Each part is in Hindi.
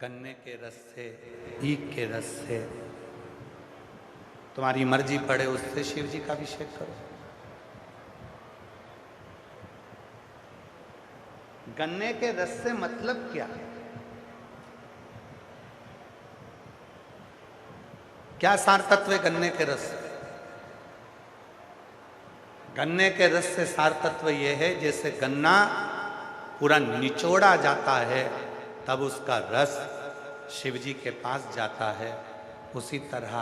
गन्ने के रस से, ईख के रस से, तुम्हारी मर्जी पड़े उससे शिव जी का अभिषेक करो। गन्ने के रस से मतलब क्या है? क्या सार तत्व है गन्ने के रस से? गन्ने के रस से सार तत्व यह है, जैसे गन्ना पूरा निचोड़ा जाता है तब उसका रस शिव जी के पास जाता है, उसी तरह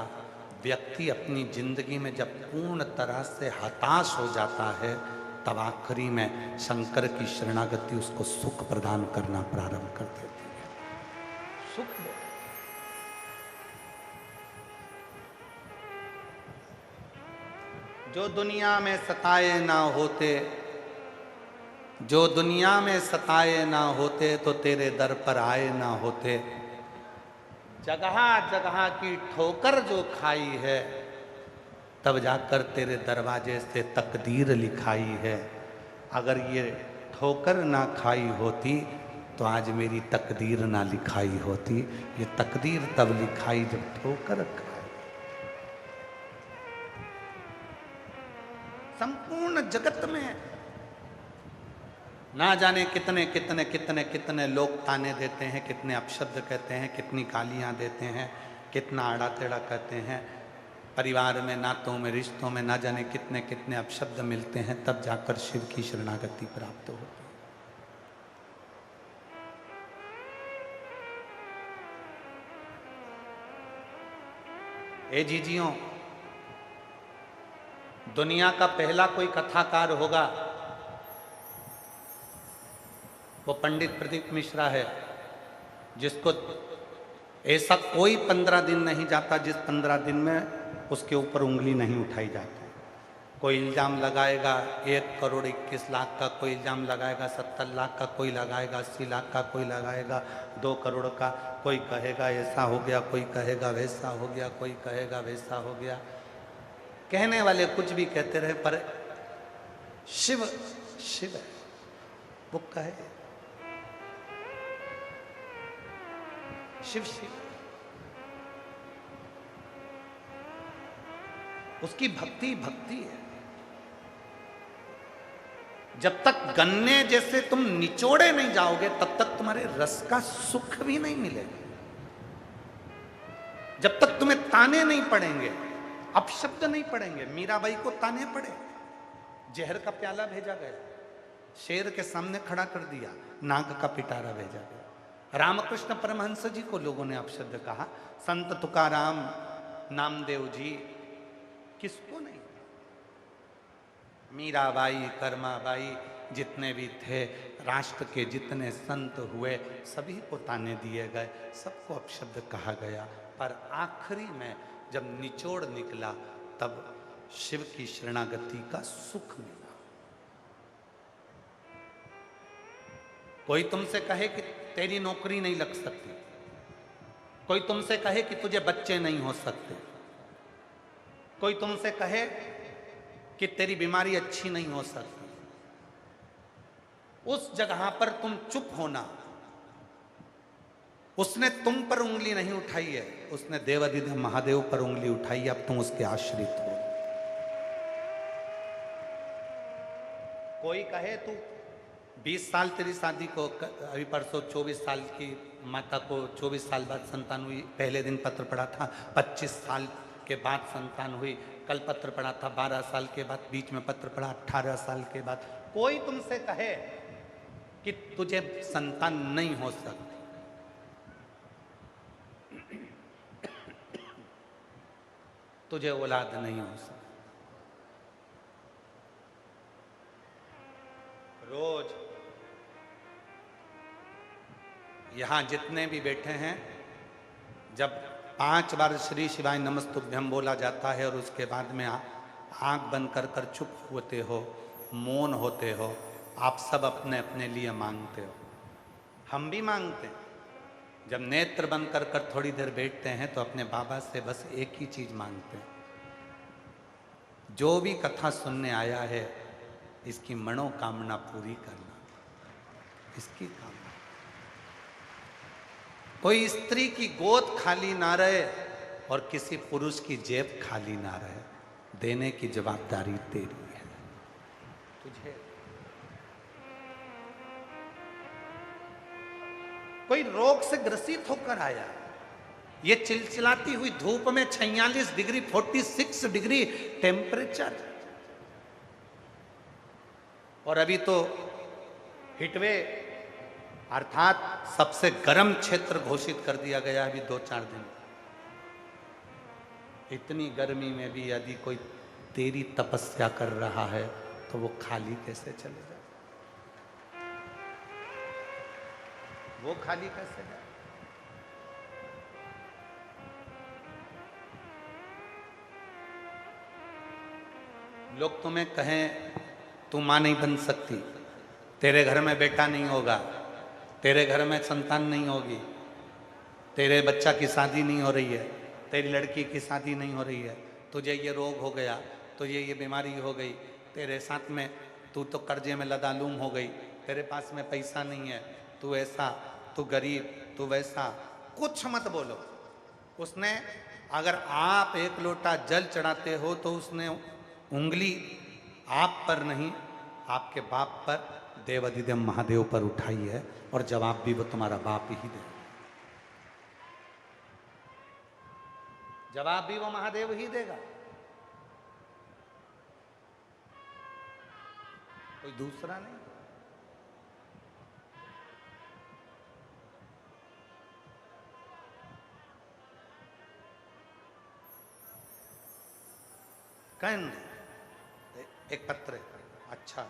व्यक्ति अपनी जिंदगी में जब पूर्ण तरह से हताश हो जाता है तब आखिरी में शंकर की शरणागति उसको सुख प्रदान करना प्रारंभ कर देती है। सुख दे। जो दुनिया में सताए ना होते, जो दुनिया में सताए ना होते तो तेरे दर पर आए ना होते। जगह जगह की ठोकर जो खाई है तब जाकर तेरे दरवाजे से तकदीर लिखाई है। अगर ये ठोकर ना खाई होती तो आज मेरी तकदीर ना लिखाई होती। ये तकदीर तब लिखाई जब ठोकर खाई। संपूर्ण जगत में ना जाने कितने कितने कितने कितने लोग ताने देते हैं, कितने अपशब्द कहते हैं, कितनी गालियां देते हैं, कितना आड़ा टेढ़ा कहते हैं। परिवार में, नातों में, रिश्तों में ना जाने कितने कितने अपशब्द मिलते हैं, तब जाकर शिव की शरणागति प्राप्त होती है। ए जीजियों, दुनिया का पहला कोई कथाकार होगा वो पंडित प्रदीप मिश्रा है, जिसको ऐसा कोई 15 दिन नहीं जाता जिस 15 दिन में उसके ऊपर उंगली नहीं उठाई जाती। कोई इल्ज़ाम लगाएगा 1 करोड़ 21 लाख का, कोई इल्ज़ाम लगाएगा 70 लाख का, कोई लगाएगा 80 लाख का, कोई लगाएगा 2 करोड़ का, कोई कहेगा ऐसा हो गया, कोई कहेगा वैसा हो गया, कोई कहेगा वैसा हो गया। कहने वाले कुछ भी कहते रहे, पर शिव शिव है, वो कहे शिव शिव, उसकी भक्ति भक्ति है। जब तक गन्ने जैसे तुम निचोड़े नहीं जाओगे तब तक तुम्हारे रस का सुख भी नहीं मिलेगा। जब तक तुम्हें ताने नहीं पड़ेंगे, अपशब्द नहीं पड़ेंगे। मीराबाई को ताने पड़े, जहर का प्याला भेजा गया, शेर के सामने खड़ा कर दिया, नाग का पिटारा भेजा गया। रामकृष्ण परमहंस जी को लोगों ने अपशब्द कहा, संत तुकाराम, नामदेव जी, किसको नहीं। मीराबाई, कर्माबाई, जितने भी थे, राष्ट्र के जितने संत हुए, सभी को ताने दिए गए, सबको अपशब्द कहा गया। पर आखिरी में जब निचोड़ निकला तब शिव की शरणागति का सुख मिला। कोई तुमसे कहे कि तेरी नौकरी नहीं लग सकती, कोई तुमसे कहे कि तुझे बच्चे नहीं हो सकते, कोई तुमसे कहे कि तेरी बीमारी अच्छी नहीं हो सकती, उस जगह पर तुम चुप होना। उसने तुम पर उंगली नहीं उठाई है, उसने देवाधिदेव महादेव पर उंगली उठाई है। अब तुम उसके आश्रित हो। कोई कहे तू 20 साल तेरी शादी को, अभी परसों 24 साल की माता को 24 साल बाद संतान हुई, पहले दिन पत्र पड़ा था, 25 साल के बाद संतान हुई, कल pत्र पड़ा था, 12 साल के बाद बीच में पत्र पड़ा, 18 साल के बाद। कोई तुमसे कहे कि तुझे संतान नहीं हो सकती, तुझे औलाद नहीं हो सकती, रोज यहां जितने भी बैठे हैं, जब 5 बार श्री शिवाय नमस्तुभ्यम बोला जाता है और उसके बाद में आंख बंद कर कर चुप होते हो, मौन होते हो, आप सब अपने अपने लिए मांगते हो, हम भी मांगते हैं। जब नेत्र बंद कर कर थोड़ी देर बैठते हैं तो अपने बाबा से बस एक ही चीज मांगते हैं, जो भी कथा सुनने आया है इसकी मनोकामना पूरी करना, इसकी कामना। कोई स्त्री की गोद खाली ना रहे और किसी पुरुष की जेब खाली ना रहे, देने की जवाबदारी तेरी है। तुझे कोई रोग से ग्रसित होकर आया, ये चिलचिलाती हुई धूप में 46 डिग्री 46 डिग्री टेम्परेचर, और अभी तो हिटवे अर्थात सबसे गर्म क्षेत्र घोषित कर दिया गया अभी 2-4 दिन। इतनी गर्मी में भी यदि कोई तेरी तपस्या कर रहा है तो वो खाली कैसे चले जाए, वो खाली कैसे जाए। लोग तुम्हें कहें तू मां नहीं बन सकती, तेरे घर में बेटा नहीं होगा, तेरे घर में संतान नहीं होगी, तेरे बच्चा की शादी नहीं हो रही है, तेरी लड़की की शादी नहीं हो रही है, तुझे ये रोग हो गया, तुझे ये बीमारी हो गई, तेरे साथ में तू तो कर्जे में लदालूम हो गई, तेरे पास में पैसा नहीं है, तू ऐसा, तू गरीब, तू वैसा। कुछ मत बोलो। उसने अगर आप एक लोटा जल चढ़ाते हो तो उसने उंगली आप पर नहीं, आपके बाप पर, देवाधिदेव महादेव पर उठाई है, और जवाब भी वो तुम्हारा बाप ही दे, जवाब भी वो महादेव ही देगा, कोई दूसरा नहीं। कंद एक पत्र, अच्छा